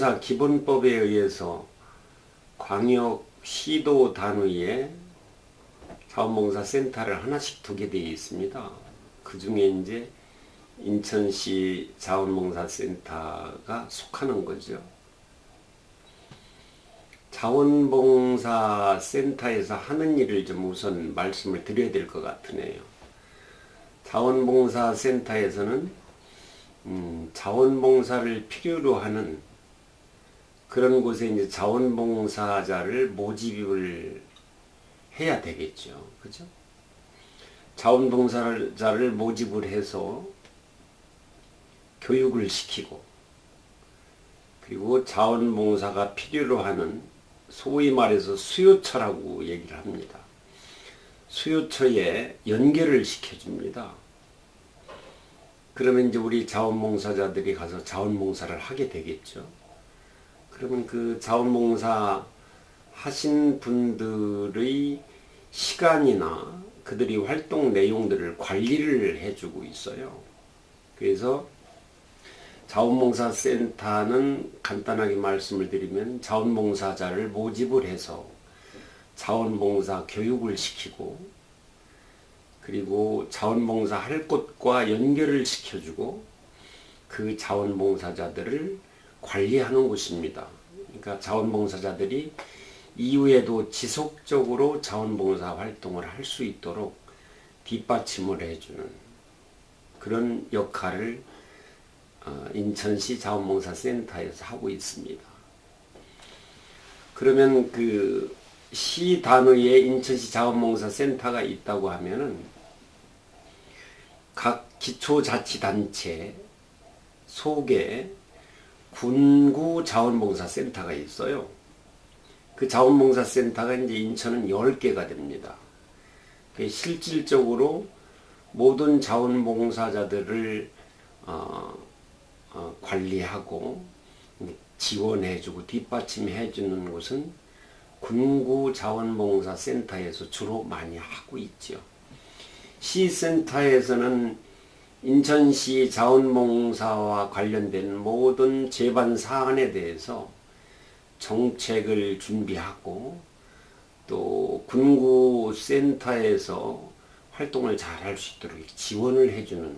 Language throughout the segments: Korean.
자원봉사 기본법에 의해서 광역 시도 단위에 자원봉사 센터를 하나씩 두게 되어 있습니다. 그 중에 이제 인천시 자원봉사센터가 속하는 거죠. 자원봉사센터에서 하는 일을 좀 우선 말씀을 드려야 될 것 같으네요. 자원봉사센터에서는 자원봉사를 필요로 하는 그런 곳에 이제 자원봉사자를 모집을 해야 되겠죠. 그죠? 자원봉사자를 모집을 해서 교육을 시키고, 그리고 자원봉사가 필요로 하는 소위 말해서 수요처라고 얘기를 합니다. 수요처에 연결을 시켜줍니다. 그러면 이제 우리 자원봉사자들이 가서 자원봉사를 하게 되겠죠. 그러면 그 자원봉사 하신 분들의 시간이나 그들이 활동 내용들을 관리를 해주고 있어요. 그래서 자원봉사센터는 간단하게 말씀을 드리면 자원봉사자를 모집을 해서 자원봉사 교육을 시키고, 그리고 자원봉사 할 곳과 연결을 시켜주고 그 자원봉사자들을 관리하는 곳입니다. 그러니까 자원봉사자들이 이후에도 지속적으로 자원봉사 활동을 할 수 있도록 뒷받침을 해주는 그런 역할을 인천시 자원봉사센터에서 하고 있습니다. 그러면 그 시 단위에 인천시 자원봉사센터가 있다고 하면은 각 기초자치단체 속에 군구 자원봉사센터가 있어요. 그 자원봉사센터가 이제 인천은 10개가 됩니다. 실질적으로 모든 자원봉사자들을 관리하고 지원해주고 뒷받침해주는 곳은 군구 자원봉사센터에서 주로 많이 하고 있죠. 시센터에서는 인천시 자원봉사와 관련된 모든 제반 사안에 대해서 정책을 준비하고, 또 군구센터에서 활동을 잘 할 수 있도록 지원을 해주는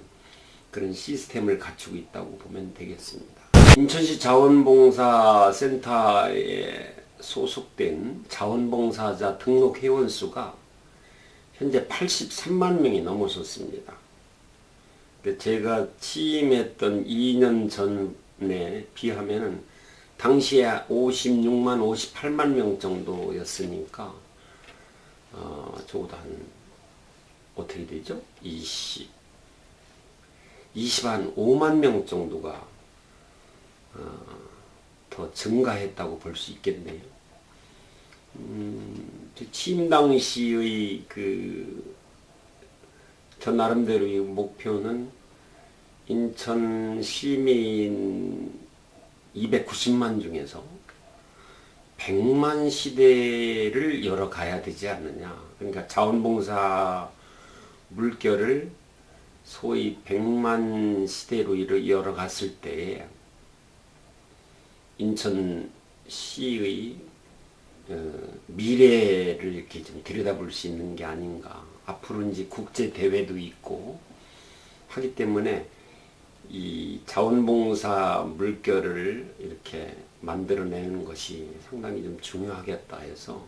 그런 시스템을 갖추고 있다고 보면 되겠습니다. 인천시 자원봉사센터에 소속된 자원봉사자 등록 회원 수가 현재 83만 명이 넘어섰습니다. 제가 취임했던 2년 전에 비하면은 당시에 56만 58만 명 정도였으니까 적어도 한 어떻게 되죠? 20한 5만 명 정도가 더 증가했다고 볼 수 있겠네요. 취임 당시의 저 나름대로의 목표는 인천 시민 290만 중에서 100만 시대를 열어가야 되지 않느냐. 그러니까 자원봉사 물결을 소위 100만 시대로 열어갔을 때 인천시의 미래를 이렇게 좀 들여다볼 수 있는 게 아닌가. 앞으로 이제 국제 대회도 있고 하기 때문에 이 자원봉사 물결을 이렇게 만들어내는 것이 상당히 좀 중요하겠다 해서,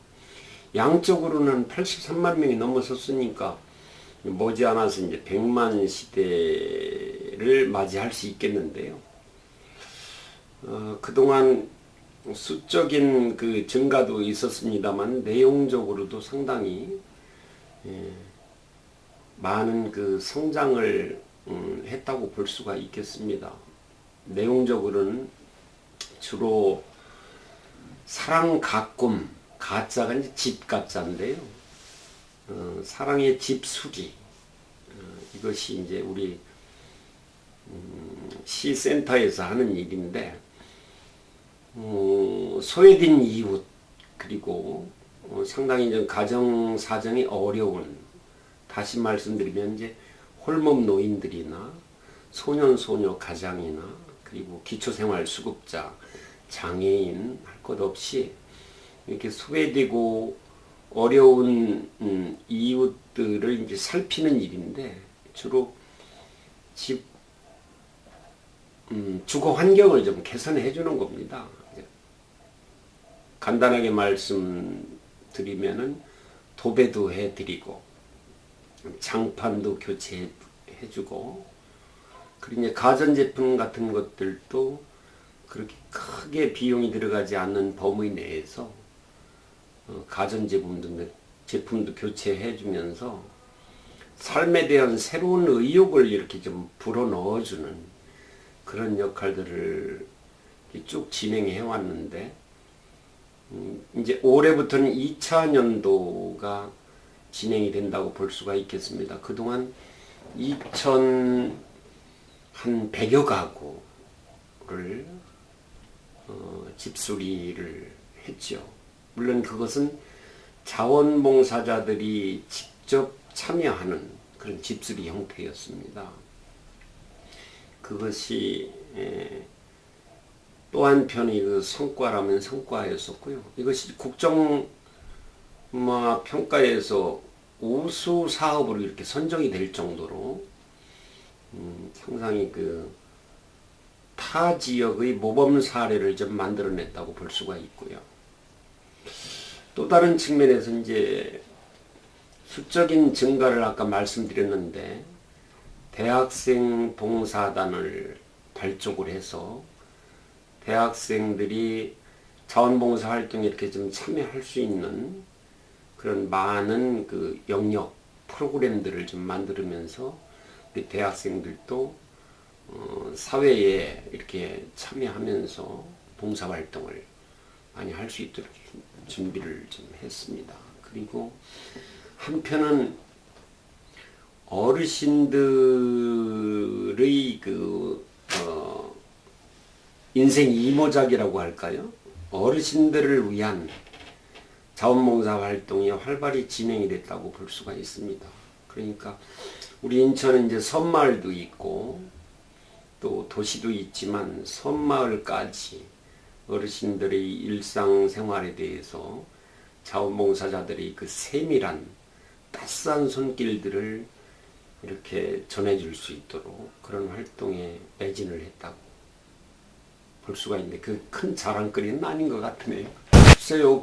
양적으로는 83만 명이 넘어섰으니까 머지않아서 이제 100만 시대를 맞이할 수 있겠는데요. 그동안 수적인 그 증가도 있었습니다만 내용적으로도 상당히 많은 그 성장을 했다고 볼 수가 있겠습니다. 내용적으로는 주로 사랑 가꿈, 가짜가 이제 집 가짜인데요. 사랑의 집수리, 이것이 이제 우리 시센터에서 하는 일인데, 소외된 이웃, 그리고 상당히 좀 가정 사정이 어려운, 다시 말씀드리면 이제 홀몸 노인들이나 소년 소녀 가장이나 그리고 기초생활 수급자, 장애인 할 것 없이 이렇게 소외되고 어려운 이웃들을 이제 살피는 일인데 주로 집 주거 환경을 좀 개선해 주는 겁니다. 간단하게 말씀드리면은 도배도 해드리고 장판도 교체해 주고 그리고 이제 가전제품 같은 것들도 그렇게 크게 비용이 들어가지 않는 범위 내에서 제품도 교체해 주면서 삶에 대한 새로운 의욕을 이렇게 좀 불어넣어주는 그런 역할들을 쭉 진행해 왔는데, 이제 올해부터는 2차 년도가 진행이 된다고 볼 수가 있겠습니다. 그동안 100여 가구를 집수리를 했죠. 물론 그것은 자원봉사자들이 직접 참여하는 그런 집수리 형태였습니다. 그것이 또 한편의 그 성과라면 성과였었고요. 이것이 국정평가에서 우수 사업으로 이렇게 선정이 될 정도로 상당히 타 지역의 모범 사례를 좀 만들어냈다고 볼 수가 있고요. 또 다른 측면에서 이제 수적인 증가를 아까 말씀드렸는데 대학생 봉사단을 발족을 해서 대학생들이 자원봉사 활동에 이렇게 좀 참여할 수 있는 그런 많은 그 영역 프로그램들을 좀 만들면서 대학생들도 사회에 이렇게 참여하면서 봉사활동을 많이 할 수 있도록 준비를 좀 했습니다. 그리고 한편은 어르신들의 인생 이모작이라고 할까요? 어르신들을 위한 자원봉사 활동이 활발히 진행이 됐다고 볼 수가 있습니다. 그러니까 우리 인천은 이제 섬마을도 있고 또 도시도 있지만 섬마을까지 어르신들의 일상생활에 대해서 자원봉사자들이 그 세밀한 따스한 손길들을 이렇게 전해줄 수 있도록 그런 활동에 매진을 했다고 볼 수가 있는데 그 큰 자랑거리는 아닌 것 같으네요. 글쎄요,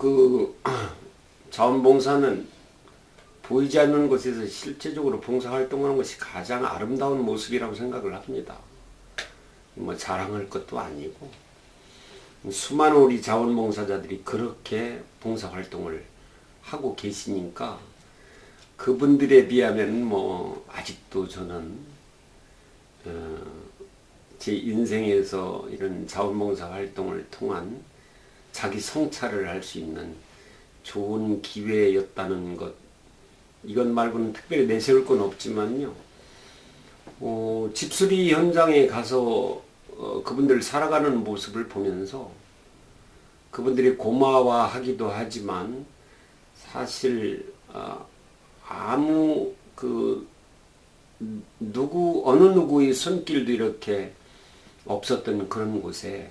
자원봉사는 보이지 않는 곳에서 실제적으로 봉사활동하는 것이 가장 아름다운 모습이라고 생각을 합니다. 자랑할 것도 아니고 수많은 우리 자원봉사자들이 그렇게 봉사활동을 하고 계시니까 그분들에 비하면 아직도 저는 제 인생에서 이런 자원봉사 활동을 통한 자기 성찰을 할 수 있는 좋은 기회였다는 것, 이것 말고는 특별히 내세울 건 없지만요. 집수리 현장에 가서 그분들 살아가는 모습을 보면서 그분들이 고마워하기도 하지만 사실 어느 누구의 손길도 이렇게 없었던 그런 곳에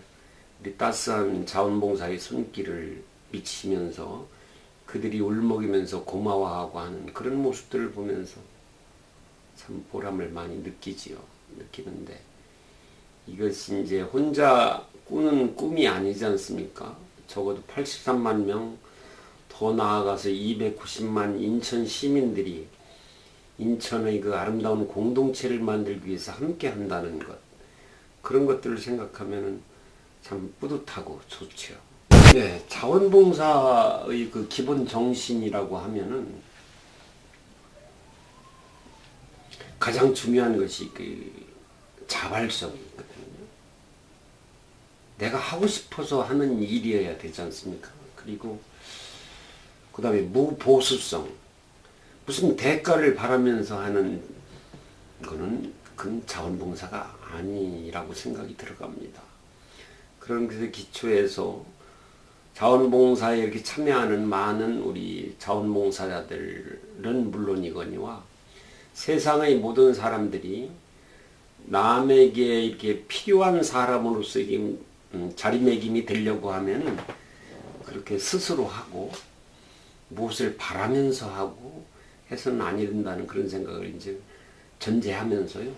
우리 따스한 자원봉사의 손길을 미치면서 그들이 울먹이면서 고마워하고 하는 그런 모습들을 보면서 참 보람을 많이 느끼는데 이것이 이제 혼자 꾸는 꿈이 아니지 않습니까? 적어도 83만 명, 더 나아가서 290만 인천 시민들이 인천의 그 아름다운 공동체를 만들기 위해서 함께 한다는 것, 그런 것들을 생각하면 참 뿌듯하고 좋죠. 네, 자원봉사의 그 기본 정신이라고 하면은 가장 중요한 것이 그 자발성이거든요. 내가 하고 싶어서 하는 일이어야 되지 않습니까? 그리고 그 다음에 무보수성, 무슨 대가를 바라면서 하는 거는 그건 자원봉사가 아니라고 생각이 들어갑니다. 그런 것의 기초에서 자원봉사에 이렇게 참여하는 많은 우리 자원봉사자들은 물론이거니와 세상의 모든 사람들이 남에게 이렇게 필요한 사람으로서 자리매김이 되려고 하면은 그렇게 스스로 하고 무엇을 바라면서 하고 해서는 아니 된다는 그런 생각을 이제 전제하면서요.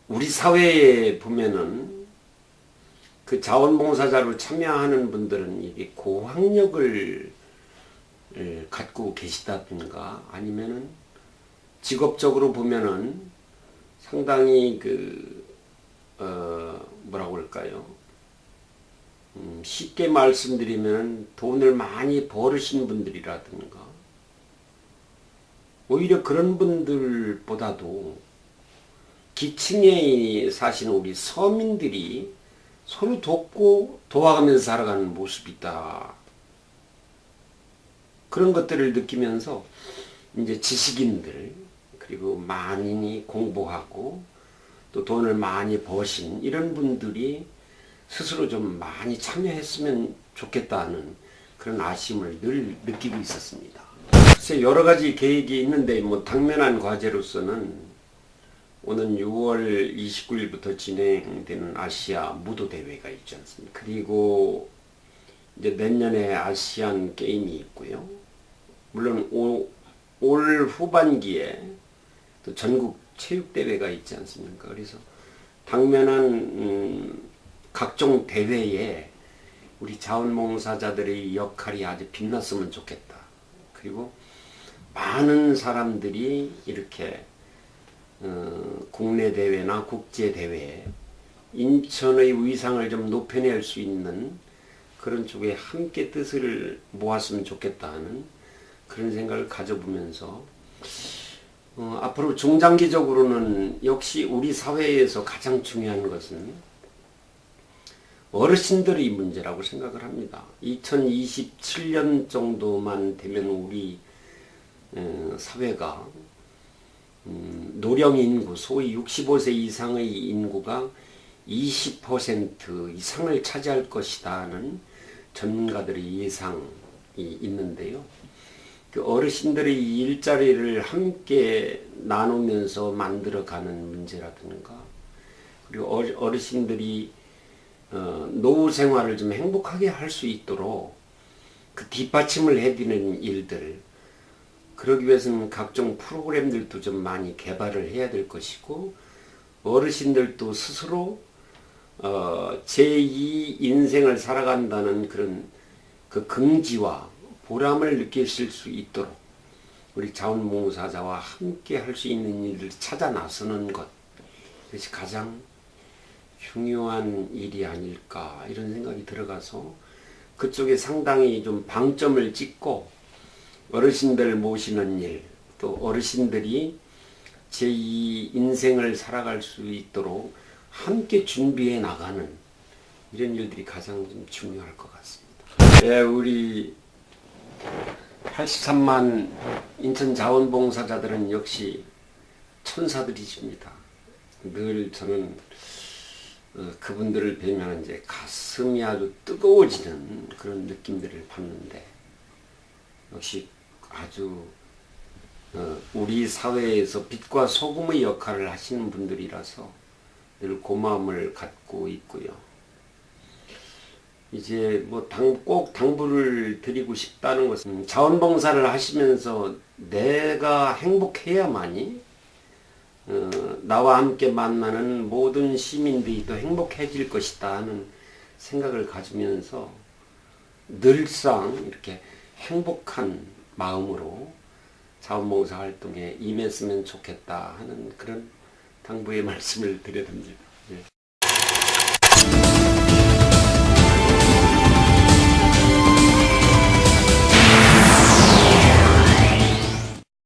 우리 사회에 보면은 그 자원봉사자로 참여하는 분들은 이게 고학력을 갖고 계시다든가 아니면은 직업적으로 보면은 상당히 뭐라고 할까요? 쉽게 말씀드리면 돈을 많이 벌으신 분들이라든가 오히려 그런 분들보다도 기층에 사시는 우리 서민들이 서로 돕고 도와가면서 살아가는 모습이 있다. 그런 것들을 느끼면서 이제 지식인들 그리고 많이 공부하고 또 돈을 많이 버신 이런 분들이 스스로 좀 많이 참여했으면 좋겠다는 그런 아쉬움을 늘 느끼고 있었습니다. 글쎄 여러 가지 계획이 있는데 뭐 당면한 과제로서는 오는 6월 29일부터 진행되는 아시아 무도 대회가 있지 않습니까? 그리고 이제 내년에 아시안 게임이 있고요. 물론 올 후반기에 또 전국 체육 대회가 있지 않습니까? 그래서 당면한 각종 대회에 우리 자원봉사자들의 역할이 아주 빛났으면 좋겠다. 그리고 많은 사람들이 이렇게 국내 대회나 국제 대회에 인천의 위상을 좀 높여낼 수 있는 그런 쪽에 함께 뜻을 모았으면 좋겠다 하는 그런 생각을 가져보면서 앞으로 중장기적으로는 역시 우리 사회에서 가장 중요한 것은 어르신들의 문제라고 생각을 합니다. 2027년 정도만 되면 우리 사회가 노령 인구, 소위 65세 이상의 인구가 20% 이상을 차지할 것이라는 전문가들의 예상이 있는데요. 그 어르신들의 일자리를 함께 나누면서 만들어가는 문제라든가 그리고 어르신들이 노후 생활을 좀 행복하게 할 수 있도록 그 뒷받침을 해드리는 일들 그러기 위해서는 각종 프로그램들도 좀 많이 개발을 해야 될 것이고 어르신들도 스스로 제2 인생을 살아간다는 그런 그 긍지와 보람을 느끼실 수 있도록 우리 자원봉사자와 함께 할 수 있는 일을 찾아 나서는 것 그것이 가장 중요한 일이 아닐까 이런 생각이 들어가서 그쪽에 상당히 좀 방점을 찍고 어르신들 모시는 일, 또 어르신들이 제2 인생을 살아갈 수 있도록 함께 준비해 나가는 이런 일들이 가장 좀 중요할 것 같습니다. 네, 우리 83만 인천 자원봉사자들은 역시 천사들이십니다. 늘 저는 그분들을 뵈면 이제 가슴이 아주 뜨거워지는 그런 느낌들을 받는데 역시 아주 우리 사회에서 빛과 소금의 역할을 하시는 분들이라서 늘 고마움을 갖고 있고요. 이제 뭐 꼭 당부를 드리고 싶다는 것은 자원봉사를 하시면서 내가 행복해야만이 나와 함께 만나는 모든 시민들이 또 행복해질 것이다 하는 생각을 가지면서 늘상 이렇게 행복한 마음으로 자원봉사 활동에 임했으면 좋겠다 하는 그런 당부의 말씀을 드려듭니다.